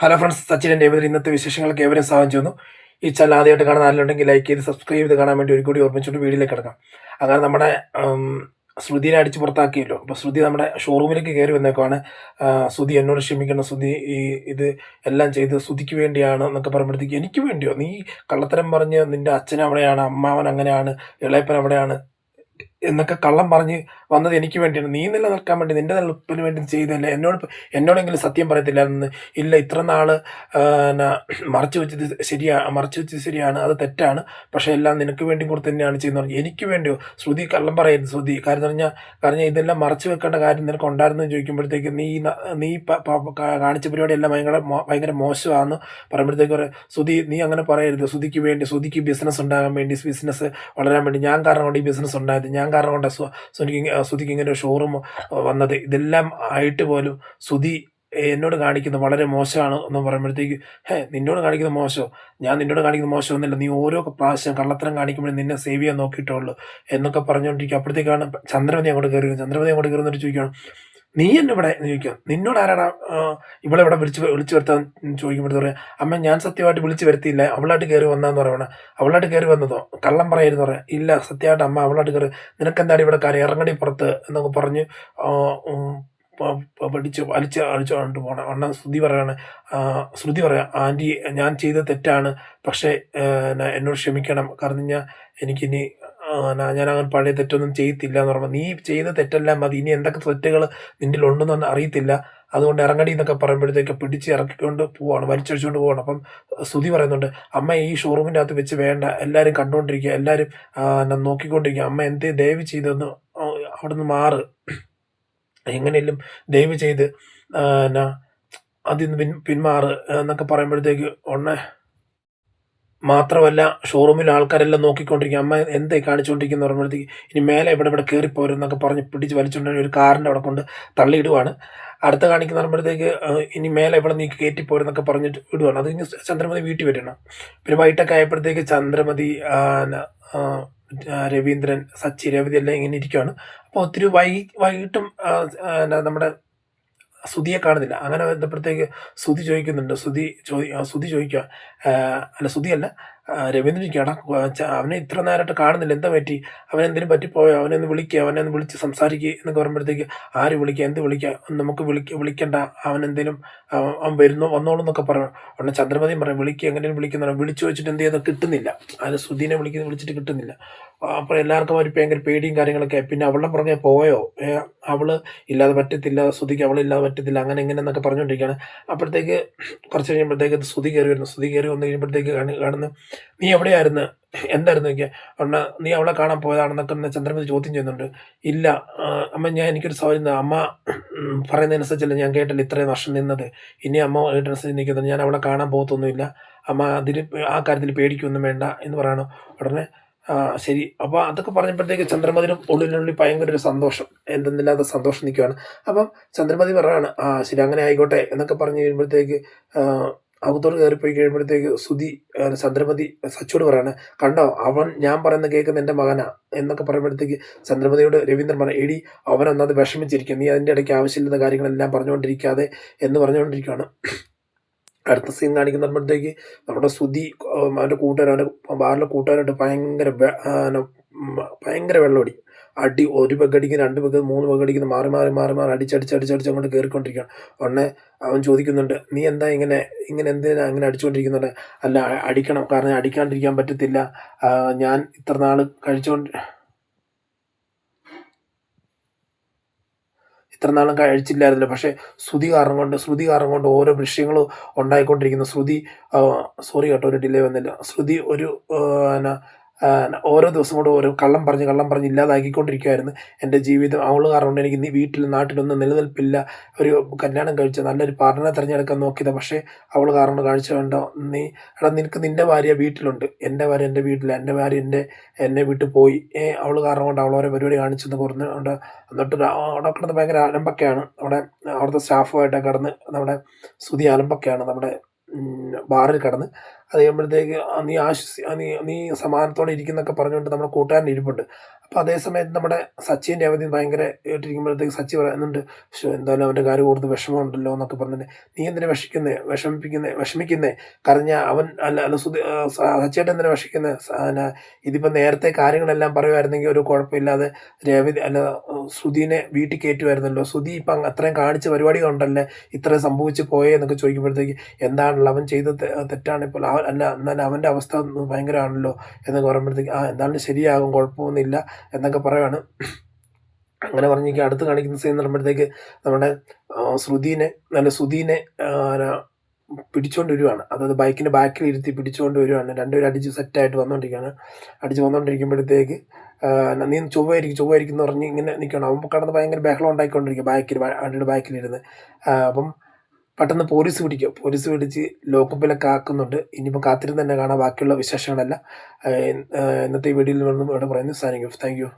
Hello friends, Sachin David. ഇന്നത്തെ വിശേഷങ്ങൾക്ക് ഏവരും സ്വാഗതം ചെയ്യുന്നു. ഈ ചാനൽ ആദ്യമായിട്ട് കാണാൻ ആരെങ്കിലും ലൈക്ക് ചെയ്ത് സബ്സ്ക്രൈബ് ചെയ്ത് കാണാൻ വേണ്ടി ഒരു കൂടി ഓർമ്മിച്ചുകൊണ്ട് വീഡിയോയിലേക്ക് കിടക്കാം. അങ്ങനെ നമ്മുടെ ശ്രുതിനെ അടിച്ച് പുറത്താക്കിയല്ലോ. അപ്പോൾ ശ്രുതി നമ്മുടെ ഷോറൂമിലേക്ക് കയറി വന്നേക്കുവാണ്. ശ്രുതി എന്നോട് ക്ഷമിക്കണം, ശ്രുതി ഇത് എല്ലാം ചെയ്ത് ശ്രുതിക്ക് വേണ്ടിയാണ് എന്നൊക്കെ പറയുമ്പോഴത്തേക്ക്, എനിക്ക് വേണ്ടിയോ? നീ കള്ളത്തരം പറഞ്ഞ് നിന്റെ അച്ഛൻ അവിടെയാണ്, അമ്മാവൻ അങ്ങനെയാണ്, ഇളയപ്പൻ അവിടെയാണ് എന്നൊക്കെ കള്ളം പറഞ്ഞ് വന്നത് എനിക്ക് വേണ്ടിയാണ്. നീ നിലനിൽക്കാൻ വേണ്ടി, നിന്റെ നിലനിൽപ്പിന് വേണ്ടി ചെയ്തല്ലേ. എന്നോടെങ്കിലും സത്യം പറയത്തില്ലായിരുന്നു. ഇല്ല, ഇത്ര നാൾ മറച്ചു വെച്ചത് ശരിയാണ്, അത് തെറ്റാണ്, പക്ഷേ എല്ലാം നിനക്ക് വേണ്ടി കൂടെ തന്നെയാണ് ചെയ്യുന്നത് പറഞ്ഞു. എനിക്ക് വേണ്ടിയോ? ശ്രുതി കള്ളം പറയരുത് ശ്രുതി. കാരണം ഇതെല്ലാം മറച്ചു വെക്കേണ്ട കാര്യം നിനക്ക് ഉണ്ടായിരുന്നു എന്ന് ചോദിക്കുമ്പോഴത്തേക്ക്, നീ കാണിച്ച പരിപാടിയെല്ലാം ഭയങ്കര മോശമാണെന്ന് പറയുമ്പോഴത്തേക്ക് പറയാം, ശ്രുതി നീ അങ്ങനെ പറയരുത്. ശ്രുതിക്ക് ബിസിനസ് ഉണ്ടാകാൻ വേണ്ടി, ബിസിനസ് വളരാൻ വേണ്ടി ഞാൻ കാരണം കൊണ്ട് ഈ ബിസിനസ് ഉണ്ടായത്, ഞാൻ കാരണം കൊണ്ട് ശ്രുതിക്ക് ഇങ്ങനെ ഒരു ഷോറൂം വന്നത്, ഇതെല്ലാം ആയിട്ട് പോലും ശ്രുതി എന്നോട് കാണിക്കുന്നത് വളരെ മോശമാണ് എന്ന് പറയുമ്പോഴത്തേക്ക്, നിന്നോട് കാണിക്കുന്ന മോശമോ? ഞാൻ നിന്നോട് കാണിക്കുന്ന മോശമൊന്നുമില്ല, നീ ഓരോ പ്രാവശ്യം കള്ളത്തരം കാണിക്കുമ്പോഴും നിന്നെ സേവ് ചെയ്യാൻ നോക്കിയിട്ടുള്ളൂ എന്നൊക്കെ പറഞ്ഞുകൊണ്ടിരിക്കും. അപ്പോഴത്തേക്കാണ് ചന്ദ്രമതി അങ്ങോട്ട് കയറുന്നിട്ട് ചോദിക്കണം, നീ എന്നെ ഇവിടെ ചോദിക്കുക, നിന്നോട് ആരാടാ ഇവിടെ വിളിച്ചു വരുത്താൻ ചോദിക്കുമ്പോഴത്തെ പറയാം, അമ്മ ഞാൻ സത്യമായിട്ട് വിളിച്ചു വരുത്തിയില്ല, അവളായിട്ട് കയറി വന്നതെന്ന് പറയണം. അവളായിട്ട് കയറി വന്നതോ? കള്ളം പറയരുതെന്ന് പറയാം. ഇല്ല, സത്യമായിട്ട് അമ്മ അവളായിട്ട് കയറി, നിനക്കെന്താണ് ഇവിടെ കാര്യം, ഇറങ്ങടി പുറത്ത് എന്നൊക്കെ പറഞ്ഞ് അടിച്ചുകൊണ്ട് പോകണം. അണ്ണൻ ശ്രുതി പറയാം, ആൻറ്റി ഞാൻ ചെയ്ത തെറ്റാണ്, പക്ഷേ എന്നോട് ക്ഷമിക്കണം, കാരണം എനിക്കിനി ഞാൻ അങ്ങനെ പഴയ തെറ്റൊന്നും ചെയ്യത്തില്ല എന്ന് പറയുമ്പോൾ, നീ ചെയ്ത തെറ്റെല്ലാം മതി, ഇനി എന്തൊക്കെ തെറ്റുകൾ നിന്നിൽ ഉണ്ടെന്നൊന്നും അറിയത്തില്ല, അതുകൊണ്ട് ഇറങ്ങടി എന്നൊക്കെ പറയുമ്പോഴത്തേക്ക് പിടിച്ച് ഇറക്കിക്കൊണ്ട് പോവാണ്, വലിച്ചടിച്ചുകൊണ്ട് പോവാണ്. അപ്പം ശ്രുതി പറയുന്നുണ്ട്, അമ്മ ഈ ഷോറൂമിൻ്റെ അകത്ത് വെച്ച് വേണ്ട, എല്ലാവരും കണ്ടുകൊണ്ടിരിക്കുക, എല്ലാവരും നോക്കിക്കൊണ്ടിരിക്കുക, അമ്മ എന്തേ ദയവ് ചെയ്തൊന്ന് അവിടെ നിന്ന് മാറ്, എങ്ങനെയെങ്കിലും ദയവ് ചെയ്ത് അതിൽ നിന്ന് പിന്മാറ് എന്നൊക്കെ പറയുമ്പോഴത്തേക്ക് മാത്രമല്ല ഷോറൂമിൽ ആൾക്കാരെല്ലാം നോക്കിക്കൊണ്ടിരിക്കും, അമ്മ എന്തേ കാണിച്ചുകൊണ്ടിരിക്കുന്ന പറയുമ്പോഴത്തേക്ക്, ഇനി മേലെ ഇവിടെ കയറിപ്പോരെന്നൊക്കെ പറഞ്ഞ് പിടിച്ച് വലിച്ചുകൊണ്ടിരിക്കുന്ന ഒരു കാറിൻ്റെ അവിടെ കൊണ്ട് തള്ളിയിടുവാണ്. അടുത്ത കാണിക്കുന്ന പറയുമ്പോഴത്തേക്ക്, ഇനി മേലെ ഇവിടെ നീ കയറ്റിപ്പോരെന്നൊക്കെ പറഞ്ഞിട്ട് ഇടുവാണ്. അത് കഴിഞ്ഞ് ചന്ദ്രമതി വീട്ടിൽ വരണം. പിന്നെ വൈകിട്ടൊക്കെ ആയപ്പോഴത്തേക്ക് ചന്ദ്രമതി, രവീന്ദ്രൻ, രവതി എല്ലാം ഇങ്ങനെ ഇരിക്കുകയാണ്. അപ്പോൾ ഒത്തിരി വൈകിട്ടും നമ്മുടെ ശ്രുതിയെ കാണുന്നില്ല. അങ്ങനെ ബന്ധപ്പെടുത്തേക്ക് ശ്രുതി ചോദിക്കുന്നുണ്ട്, ശ്രുതി ചോദിക്കുക, ശ്രുതിയല്ല, രവീന്ദ്രൻ ചോദിക്കുകയാണ്, അവനെ ഇത്ര നേരമായിട്ട് കാണുന്നില്ല, എന്താ പറ്റി, അവനെന്തിനും പറ്റിപ്പോയോ, അവനെന്ന് വിളിക്കുക, അവനെന്ന് വിളിച്ച് സംസാരിക്കുക എന്നൊക്കെ പറയുമ്പോഴത്തേക്ക്, ആര് വിളിക്കുക, എന്ത് വിളിക്കുക, നമുക്ക് വിളിക്കണ്ട, അവനെന്തേലും അവൻ വന്നോളൂ എന്നൊക്കെ പറഞ്ഞു. ഉടനെ ചന്ദ്രമതിയും പറയും, വിളിക്കുക, എങ്ങനെയും വിളിക്കുന്ന, വിളിച്ചു വെച്ചിട്ട് എന്ത് ചെയ്യുന്നത് കിട്ടുന്നില്ല, അതിന് ശ്രുതിനെ വിളിച്ചിട്ട് കിട്ടുന്നില്ല. അപ്പോൾ എല്ലാവർക്കും ഒരു ഭയങ്കര പേടിയും കാര്യങ്ങളൊക്കെ. പിന്നെ അവളുടെ പുറകെ പോയോ, അവള് ഇല്ലാതെ പറ്റത്തില്ല, ശ്രുതിക്ക് അവളില്ലാതെ പറ്റത്തില്ല, അങ്ങനെ ഇങ്ങനെ എന്നൊക്കെ പറഞ്ഞുകൊണ്ടിരിക്കുകയാണ്. അപ്പോഴത്തേക്ക് കുറച്ച് കഴിയുമ്പോഴത്തേക്ക് ശ്രുതി കയറി വന്ന് കഴിയുമ്പോഴത്തേക്ക് കാണുന്ന, നീ എവിടെയായിരുന്നു, എന്തായിരുന്നു നോക്കിയാൽ, നീ അവളെ കാണാൻ പോയതാണെന്നൊക്കെ ചന്ദ്രമതി ചോദ്യം ചെയ്യുന്നുണ്ട്. ഇല്ല അമ്മ, എനിക്കൊരു സൗകര്യം, അമ്മ പറയുന്നതനുസരിച്ചല്ല ഞാൻ കേട്ടില്ല ഇത്രയും വർഷം നിന്നത്, ഇനി അമ്മ കേട്ടനുസരിച്ച് നിൽക്കുന്നത്, ഞാൻ അവളെ കാണാൻ പോകത്തൊന്നുമില്ല, അമ്മ ആ കാര്യത്തിൽ പേടിക്കൊന്നും വേണ്ട എന്ന് പറയണു. ഉടനെ ശരി. അപ്പോൾ അതൊക്കെ പറഞ്ഞപ്പോഴത്തേക്ക് ചന്ദ്രമതിനും ഉള്ളിനുള്ളിൽ ഭയങ്കര ഒരു സന്തോഷം, എന്തെന്നില്ലാത്ത സന്തോഷം നിൽക്കുകയാണ്. അപ്പം ചന്ദ്രമതി പറയാണ്, ശരി അങ്ങനെ ആയിക്കോട്ടെ എന്നൊക്കെ പറഞ്ഞു കഴിയുമ്പോഴത്തേക്ക്, അകത്തോട് കയറിപ്പോയി കഴിയുമ്പോഴത്തേക്ക് ചന്ദ്രമതി സച്ചിയോട് പറയാണ്, കണ്ടോ ഞാൻ പറയുന്ന കേൾക്കുന്ന എൻ്റെ മകനാ എന്നൊക്കെ പറയുമ്പോഴത്തേക്ക് ചന്ദ്രമതിയോട് രവീന്ദ്രൻ പറഞ്ഞു, എടി അവനൊന്നത് വിഷമിച്ചിരിക്കും, നീ അതിൻ്റെ ഇടയ്ക്ക് ആവശ്യമില്ലാത്ത കാര്യങ്ങളെല്ലാം പറഞ്ഞുകൊണ്ടിരിക്കാതെ എന്ന് പറഞ്ഞുകൊണ്ടിരിക്കുകയാണ്. അടുത്ത സീൻ കാണിക്കുമ്പോഴത്തേക്ക് നമ്മുടെ ശ്രുതി അവൻ്റെ ബാറിലെ കൂട്ടുകാരായിട്ട് ഭയങ്കര വെള്ളമടി, ഒരു പെഗടിക്കും 2 പെഗ് 3 പെഗടിക്കുന്നു, മാറി അടിച്ചടിച്ച് അങ്ങോട്ട് കയറിക്കൊണ്ടിരിക്കുകയാണ്. ഉടനെ അവൻ ചോദിക്കുന്നുണ്ട്, നീ എന്താ ഇങ്ങനെ എന്തിനാ അങ്ങനെ അടിച്ചുകൊണ്ടിരിക്കുന്നുണ്ട്? അല്ല, അടിക്കണം, കാരണം അടിക്കാണ്ടിരിക്കാൻ പറ്റത്തില്ല, ഞാൻ ഇത്ര നാൾ ഇത്ര നാളും കഴിച്ചില്ലായിരുന്നില്ല, പക്ഷേ ശ്രുതി കാരണം കൊണ്ട് ഓരോ വിഷയങ്ങളും ഉണ്ടായിക്കൊണ്ടിരിക്കുന്നു. സോറി കേട്ടോ, ഒരു ഡിലേ വന്നില്ല. ശ്രുതി ഓരോ ദിവസം കൂടെ ഓരോ കള്ളം പറഞ്ഞ് ഇല്ലാതാക്കിക്കൊണ്ടിരിക്കുകയായിരുന്നു എൻ്റെ ജീവിതം. അവൾ കാരണം കൊണ്ട് എനിക്ക് വീട്ടിലും നാട്ടിലൊന്നും നിലനിൽപ്പില്ല, ഒരു കല്യാണം കഴിച്ച നല്ലൊരു പാർട്ണറെ തിരഞ്ഞെടുക്കാൻ നോക്കിയത്, പക്ഷേ അവൾ കാരണം കാഴ്ച വേണ്ടോ, നിനക്ക് നിൻ്റെ ഭാര്യ വീട്ടിലുണ്ട്, എൻ്റെ ഭാര്യ എൻ്റെ വീട്ടിൽ, എൻ്റെ ഭാര്യ എന്നെ വിട്ടു പോയി, അവൾ കാരണം കൊണ്ട് അവളോരോ പരിപാടി കാണിച്ചെന്ന് പറഞ്ഞുകൊണ്ട്, എന്നിട്ട് അവിടെ കിടന്ന് ഭയങ്കര അലമ്പൊക്കെയാണ്. അവിടുത്തെ സ്റ്റാഫുമായിട്ടൊക്കെ കിടന്ന് നമ്മുടെ ശ്രുതി അലമ്പൊക്കെയാണ് നമ്മുടെ ബാറിൽ കിടന്ന്. അത് കഴിയുമ്പോഴത്തേക്ക് നീ നീ നീ സമാധാനത്തോടെ ഇരിക്കുന്നൊക്കെ പറഞ്ഞുകൊണ്ട് നമ്മുടെ കൂട്ടുകാരൻ ഇരിപ്പുണ്ട്. അപ്പോൾ അതേ സമയത്ത് നമ്മുടെ സച്ചിൻ രേവതി ഭയങ്കര ഇട്ടിരിക്കുമ്പോഴത്തേക്ക് സച്ചി പറയുന്നുണ്ട്, "ശ്ശോ, എന്തായാലും അവൻ്റെ കാര്യം ഓർത്ത് വിഷമമുണ്ടല്ലോ" എന്നൊക്കെ പറഞ്ഞിട്ട്, "നീ എന്തിനാ വിഷമിക്കുന്നേ? കരഞ്ഞാൽ അവൻ അല്ല സച്ചിയേട്ടൻ എന്തിനാ വിഷമിക്കുന്നത്? ഇതിപ്പോൾ നേരത്തെ കാര്യങ്ങളെല്ലാം പറയുമായിരുന്നെങ്കിൽ ഒരു കുഴപ്പമില്ലാതെ രേവതി അല്ല ശ്രുതിനെ വീട്ടിൽ കയറ്റുമായിരുന്നല്ലോ. ശ്രുതി ഇപ്പം അത്രയും കാണിച്ച പരിപാടികളുണ്ടല്ലേ ഇത്രയും സംഭവിച്ച് പോയേ" എന്നൊക്കെ ചോദിക്കുമ്പോഴത്തേക്ക്, "എന്താണല്ലോ അവൻ ചെയ്ത തെറ്റാണ് ഇപ്പോൾ എന്നാലും അവൻ്റെ അവസ്ഥ ഭയങ്കരമാണല്ലോ" എന്നൊക്കെ പറയുമ്പോഴത്തേക്ക്, എന്തായാലും ശരിയാകും, കുഴപ്പമൊന്നുമില്ല" എന്നൊക്കെ പറയുവാണ്. അങ്ങനെ പറഞ്ഞിരിക്കുക. അടുത്ത് കാണിക്കുന്ന സീൻ എന്ന് പറയുമ്പോഴത്തേക്ക് നമ്മുടെ സുധീനെ പിടിച്ചുകൊണ്ട് വരുവാണ്. അതായത് ബൈക്കിൻ്റെ ബാക്കിൽ ഇരുത്തി പിടിച്ചുകൊണ്ട് വരുവാണ്. രണ്ടുപേരും അടിച്ച് സെറ്റായിട്ട് വന്നുകൊണ്ടിരിക്കുകയാണ്. അടിച്ച് വന്നുകൊണ്ടിരിക്കുമ്പോഴത്തേക്ക് നീ ചൊവ്വായിരിക്കും എന്ന് പറഞ്ഞ് ഇങ്ങനെ നിൽക്കണം. അവൻ കിടന്ന് ഭയങ്കര ബഹളം ഉണ്ടാക്കിക്കൊണ്ടിരിക്കുക വണ്ടിയുടെ ബാക്കിലിരുന്ന്. അപ്പം പെട്ടെന്ന് പോലീസ് പിടിച്ച് ലോക്കപ്പിലൊക്കെ ആക്കുന്നുണ്ട്. ഇനിയിപ്പോൾ കാത്തിരുന്ന് തന്നെ കാണാം ബാക്കിയുള്ള വിശേഷങ്ങളെല്ലാം. ഇന്നത്തെ ഈ വീഡിയോയിൽ നിന്നും ഇവിടെ പറയുന്നു. Signing off. Thank you.